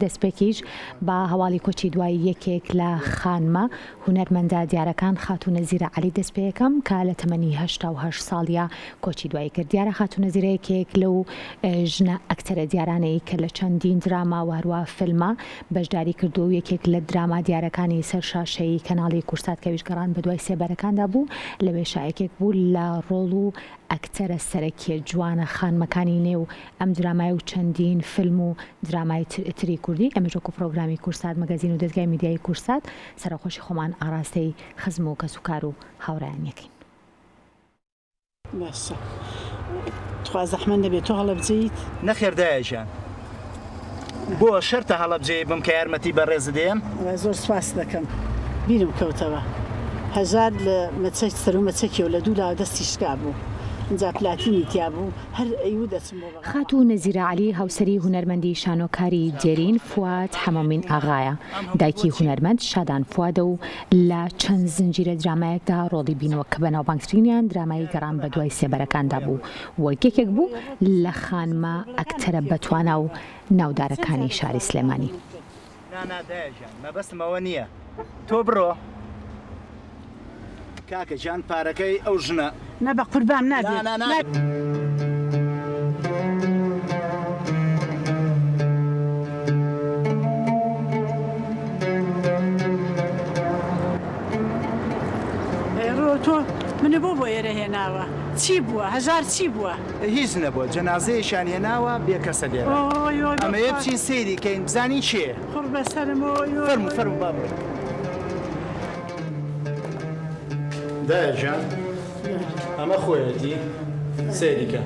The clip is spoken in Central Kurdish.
دەستپێکیش بە هەواڵی کۆچی دوای یەکێک لە خانمە هونەرمەندە دیارەکان خاتوونە زیرە عەلی دەستپێکەم کە لە تەمەنی 88 ساڵیە کۆچی دوایی کرد. دیارە خاتوونە زیرە یەکێک لەو ژنە ئەکتەرە دیارانەی کە لە چەندین دراما و هەروە فیلمە بەشداری کردو و یەکێک لە دراما دیارەکانی سەر شاشەی کەناڵی کورسات کە ویشگەڕان بە دوای سێبەرەکاندا بوو، لەوێ شایەکێک بوو لە ڕۆڵ و ئەکتەرە سەرەکیە جوانە خانمەکانی نێو ئەم درامای و چەندین فیلم و درامای تری کوردی. ئەمە جۆکو پرۆگرامی کورسات مەگەزین و دەستگای میدیای کورسات سەرخۆشی خۆمان ئاراستەی خزم و کەسوکار و هاوڕێیان یەکەین. باشە تخوا زەحمەت نەبێت تۆ هەڵە بجەیت؟ نەخێر دایەژیان بۆ شەرتە هەڵە بجێ بم کە یارمەتی بەڕێزت دێم؟ زۆر سپاس دەکەم بیرم کەوتەوە هەژار لە مەچەک سەر و مەچەکی و لە دوو لاوە دەستی شکا بوو اینجا پلاتینی تیا بوو هەر ئەیوو دەچم بۆ خاتوونە زیرە عەلی هاوسەری هونەرمەندی شانۆکاری جێرین فواد حەمەمین ئاغایە، دایکی هونەرمەند شادان فوادە و لە چەند زنجیرە درامایەکدا ڕۆڵی بینەوە کە بەناوبانگترینیان درامایی گەڕان بە دوای سێبەرەکاندا بوو و یەکێک بوو لە خانمە ئەکتەرە بەتوانا و ناودارەکانی شاری سلێمانی. نانادایەژیان مەبەستمەوە نییە تۆ بڕۆ کاکە جان پارەکەی ئەو ژنە نە بە قوربان نابێت. تۆ منە بۆ ئێرە هێناوە چی بووە؟ هەژار چی بووە؟ هیچ نەبووە جەنازەیەشان هێناوە بێ کەسە دێرە ئەمەیە بچین سەیری کەین بزانی چێ خوڕ بەسەرم فەرموو فەرموو با بڕێ دایەژیان ئەمە خۆیەتی سەیریکە.